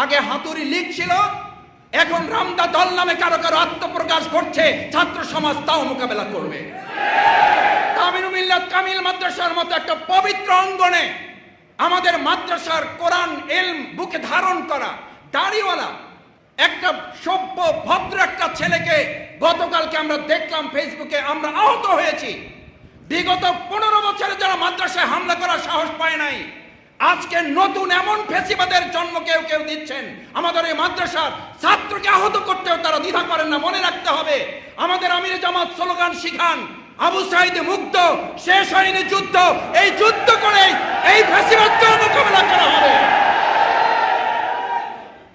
আগে হাতুড়ি লীগ ছিল, এখন রামদা দল নামে কারো কারো আত্মপ্রকাশ করছে, ছাত্র সমাজ তাও মোকাবেলা করবে। কামিল মিল্লাত কামিল মাদ্রাসার মতো একটা পবিত্র অঙ্গনে আমাদের মাদ্রাসার কোরআন ইলম বুকে ধারণ করা দাড়িওয়ালা একটা সভ্য ভদ্র একটা ছেলেকে গতকালকে আমরা দেখলাম ফেসবুকে, আমরা আহত হয়েছি। বিগত 15 বছরে যারা মাদ্রাসায় হামলা করার সাহস পায় নাই, আজকে নতুন এমন ফেসিবাদের জন্ম কেউ কেউ দিচ্ছেন। আমাদের এই মাদ্রাসার ছাত্রকে আহত করতেও তারা দ্বিধা করেন না। মনে রাখতে হবে, আমাদের আমিরে জামাত স্লোগান শিখান, আবু সাইদ মুক্ত, শেষ হয়নি যুদ্ধ, এই যুদ্ধ করে এই ফেসিবাদকে মোকাবেলা করা হবে।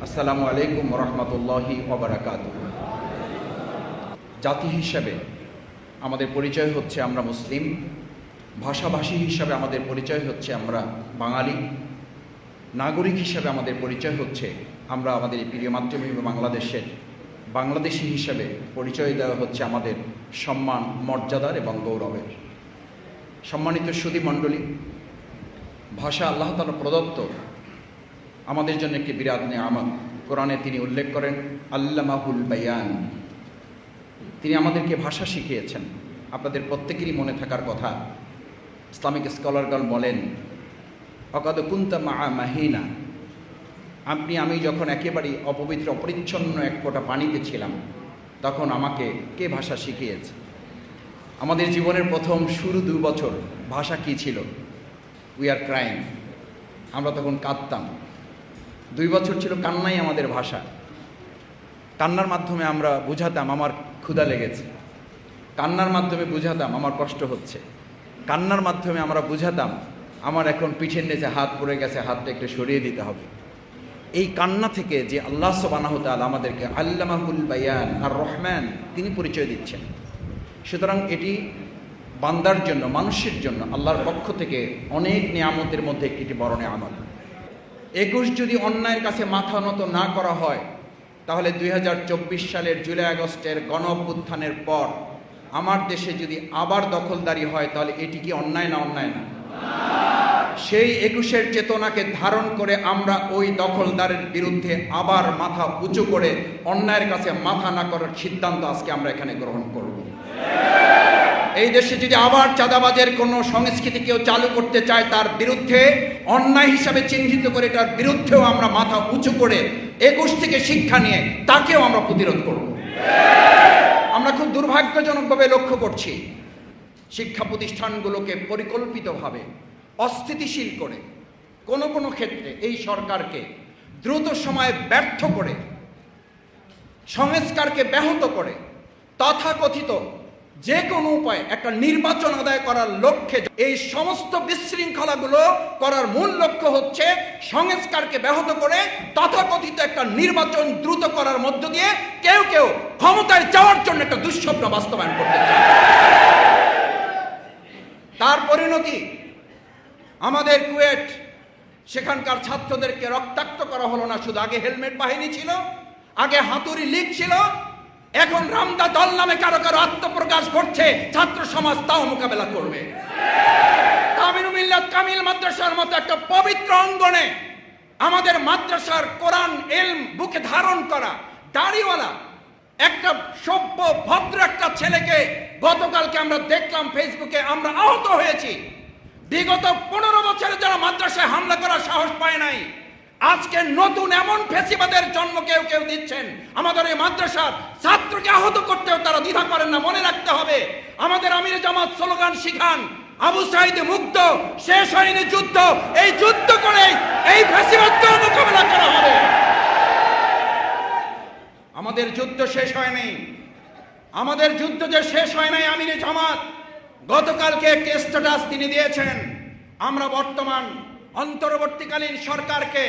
আসসালামু আলাইকুম ওয়া রাহমাতুল্লাহি ওয়া বারাকাতুহু। জাতি হিসেবে আমাদের পরিচয় হচ্ছে আমরা মুসলিম, ভাষাভাষী হিসাবে আমাদের পরিচয় হচ্ছে আমরা বাঙালি, নাগরিক হিসাবে আমাদের পরিচয় হচ্ছে আমরা আমাদের এই প্রিয় মাতৃভূমি বাংলাদেশের বাংলাদেশি হিসাবে পরিচয় দেওয়া হচ্ছে আমাদের সম্মান, মর্যাদার এবং গৌরবের। সম্মানিত সুধী মণ্ডলী, ভাষা আল্লাহ তাআলা প্রদত্ত আমাদের জন্য একটি বিরাট নেয়ামত। কোরআনে তিনি উল্লেখ করেন আল্লামাহুল বায়ান, তিনি আমাদেরকে ভাষা শিখিয়েছেন। আপনাদের প্রত্যেকেরই মনে থাকার কথা, ইসলামিক স্কলারগণ বলেন অকাদ কুনতা মা মাহিনা, আমি যখন একেবারে অপবিত্র অপরিচ্ছন্ন এক ফোঁটা পানিতে ছিলাম, তখন আমাকে কে ভাষা শিখিয়েছে। আমাদের জীবনের প্রথম শুরু 2 বছর ভাষা কি ছিল? উই আর ক্রাইং, আমরা তখন কাঁদতাম। 2 বছর ছিল কান্নাই আমাদের ভাষা। কান্নার মাধ্যমে আমরা বুঝাতাম আমার ক্ষুধা লেগেছে, কান্নার মাধ্যমে বুঝাতাম আমার কষ্ট হচ্ছে, কান্নার মাধ্যমে আমরা বুঝাতাম আমার এখন পিঠের নিচে হাত পড়ে গেছে, হাতটা একটু সরিয়ে দিতে হবে। এই কান্না থেকে যে আল্লাহ সুবহানাহু ওয়া তাআলা আমাদেরকে আল্লামাহুল বায়ান আর রহমান তিনি পরিচয় দিচ্ছেন। সুতরাং এটি বান্দার জন্য, মানুষের জন্য আল্লাহর পক্ষ থেকে অনেক নিয়ামতের মধ্যে একটি বড় নিয়ামত। 21 যদি অন্যায়ের কাছে মাথা নত না করা হয়, তাহলে 2024 সালের জুলাই আগস্টের গণ অভ্যুত্থানের পর আমার দেশে যদি আবার দখলদারি হয়, তাহলে এটি কি অন্যায় না? অন্যায় না? সেই 21-এর চেতনাকে ধারণ করে আমরা ওই দখলদারের বিরুদ্ধে আবার মাথা উঁচু করে অন্যায়ের কাছে মাথা না করার সিদ্ধান্ত আজকে আমরা এখানে গ্রহণ করব। এই দেশে যদি আবার চাঁদাবাজের কোনো সংস্কৃতি কেউ চালু করতে চায়, তার বিরুদ্ধে অন্যায় হিসাবে চিহ্নিত করে তার বিরুদ্ধেও আমরা মাথা উঁচু করে 21 থেকে শিক্ষা নিয়ে তাকেও আমরা প্রতিরোধ করব। আমরা খুব দুর্ভাগ্যজনকভাবে লক্ষ্য করছি, শিক্ষা প্রতিষ্ঠানগুলোকে পরিকল্পিতভাবে অস্থিতিশীল করে কোনো কোনো ক্ষেত্রে এই সরকারকে দ্রুত সময়ে ব্যর্থ করে, সংস্কারকে ব্যাহত করে, তথাকথিত যে কোনো উপায়ে একটা নির্বাচন আদায় করার লক্ষ্যে এই সমস্ত বিশৃঙ্খলাগুলো করার মূল লক্ষ্য হচ্ছে সংস্কারকে ব্যাহত করে তথাকথিত একটা নির্বাচন দ্রুত করার মধ্য দিয়ে কেউ কেউ ক্ষমতায় যাওয়ার জন্য একটা দুঃস্বপ্ন বাস্তবায়ন করতে চায়। তার পরিণতি আমাদের কুয়েট, সেখানকার ছাত্রদেরকে রক্তাক্ত করা হলো না শুধু, আগে হেলমেট বাহিনী ছিল, আগে হাতুড়ি লীগ ছিল, এখন রামদা দল নামে কারো কারো আত্মপ্রকাশ করছে, ছাত্র সমাজ তাও মোকাবেলা করবে। কামিল মিল্লাত কামিল মাদ্রাসার মতো একটা পবিত্র অঙ্গনে আমাদের মাদ্রাসার কোরআন ইলম বুকে ধারণ করা দাড়িওয়ালা একটা সভ্য ভদ্র একটা ছেলেকে গতকালকে আমরা দেখলাম ফেসবুকে, আমরা আহত হয়েছি। বিগত 15 বছরে যারা মাদ্রাসায় হামলা করার সাহস পায় নাই, আজকে নতুন এমন ফেসিবাদের জন্ম কেউ কেউ দিচ্ছেন। আমাদের এই মাদ্রাসার ছাত্রকে আহত করতেও তারা দ্বিধা করেন না। মনে রাখতে হবে, আমাদের আমিরে জামাত স্লোগান শিখান, আবু সাইদ মুক্ত, শেষ হয়নি যুদ্ধ, এই যুদ্ধ করে এই ফেসিবাদকে মোকাবেলা করা হবে। আমাদের যুদ্ধ শেষ হয়নি, আমাদের যুদ্ধ যে শেষ হয় নাই, আমিরে জামাত গতকালকে একটি স্ট্যাটাস তিনি দিয়েছেন। আমরা বর্তমান অন্তর্বর্তীকালীন সরকারকে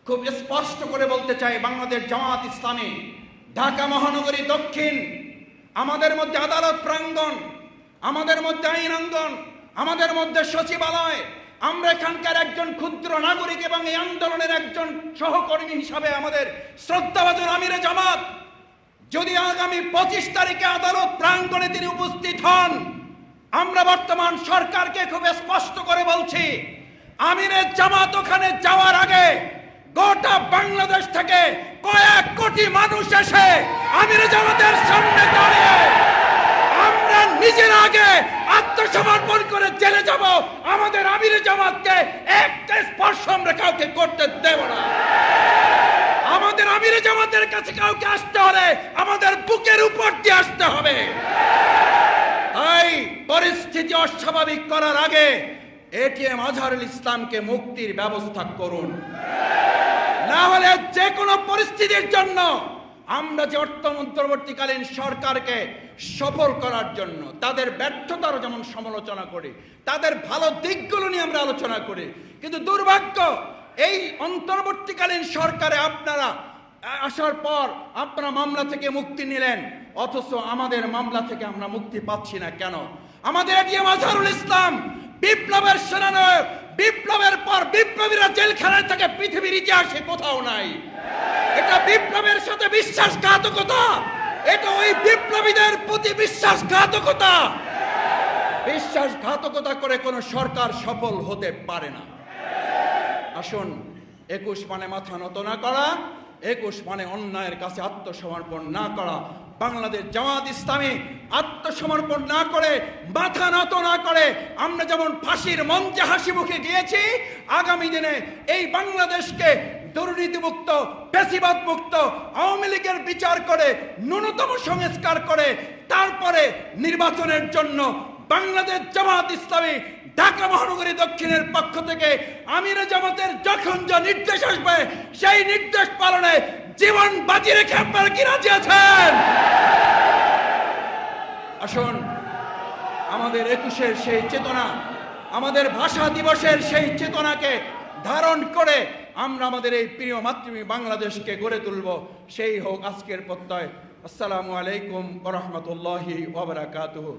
খুব স্পষ্ট করে বলতে চাই, বাংলাদেশ জামাত ইসলামী ঢাকা মহানগরী দক্ষিণ, আমাদের মধ্যে আদালত প্রাঙ্গণ, আমাদের মধ্যে আইনাঙ্গন, আমাদের মধ্যে সচিবালয়, আমরা এখানকার একজন ক্ষুদ্র নাগরিক এবং এই আন্দোলনের একজন সহকর্মী হিসাবে আমাদের শ্রদ্ধাভাজন আমিরে জামাত যদি আগামী 25 তারিখে আদালত প্রাঙ্গণে তিনি উপস্থিত হন, আমরা বর্তমান সরকারকে খুব স্পষ্ট করে বলছি, আমিরে জামাত ওখানে যাওয়ার আগে গোটা বাংলাদেশ থেকে কয়েক কোটি মানুষ এসে আমিরে জামাতের সামনে দাঁড়িয়ে আমরা নিজের আগে আত্মসমর্পণ করে জেলে যাব, আমাদের আমিরে জামাতকে একটা স্পর্শ আমরা কাউকে করতে দেব না। আমাদের আমিরে জামাতের কাছে কাউকে আসতে হলে আমাদের বুকের উপর দিয়ে আসতে হবে। তাই পরিস্থিতি অস্বাভাবিক করার আগে এটিএম আজহারুল ইসলামকে মুক্তির ব্যবস্থা করুন, না হলে যে কোনো পরিস্থিতির জন্য আমরা যে অন্তর্বর্তীকালীন সরকারকে সফল করার জন্য তাদের ব্যর্থতারও যেমন সমালোচনা করি, তাদের ভালো দিকগুলো নিয়ে আমরা আলোচনা করি, কিন্তু দুর্ভাগ্য এই অন্তর্বর্তীকালীন সরকারে আপনারা আসার পর আপনারা মামলা থেকে মুক্তি নিলেন, অথচ আমাদের মামলা থেকে আমরা মুক্তি পাচ্ছি না কেন? আমাদের এটিএম আজহারুল ইসলাম বিপ্লবের সেনানায়ক, বিপ্লবের পর বিপ্লবীরা জেলখানায় থেকে পৃথিবীর ইতিহাসে কোথাও নাই। এটা বিপ্লবের সাথে বিশ্বাসঘাতকতা, এটা ওই বিপ্লবীদের প্রতি বিশ্বাসঘাতকতা। বিশ্বাসঘাতকতা করে কোনো সরকার সফল হতে পারে না। আসুন, 21 মানে মাথা নত না করা, 21 মানে অন্যায়ের কাছে আত্মসমর্পণ না করা। বাংলাদেশ জামাত ইসলামী আত্মসমর্পণ না করে, মাথা নত না করে আমরা যেমন ফাঁসির মঞ্চে হাসি মুখে গিয়েছি, আগামী দিনে এই বাংলাদেশকে দুর্নীতিমুক্ত, ফ্যাসিবাদ মুক্ত, আওয়ামী লীগের বিচার করে ন্যূনতম সংস্কার করে তারপরে নির্বাচনের জন্য বাংলাদেশ জামাত ইসলামী ঢাকা মহানগরী দক্ষিণের পক্ষ থেকে আমিরে জামাতের যখন যা নির্দেশ আসবে সেই নির্দেশ পালনে জীবন বাজি রেখে আপনারা কি রাজি আছেন? আসুন, আমাদের 21-এর সেই চেতনা, আমাদের ভাষা দিবসের সেই চেতনাকে ধারণ করে আমরা আমাদের এই প্রিয় মাতৃভূমি বাংলাদেশকে গড়ে তুলব। সেই হোক আজকের প্রত্যয়। আসসালামু আলাইকুম ওয়া রাহমাতুল্লাহি ওয়া বারাকাতুহু।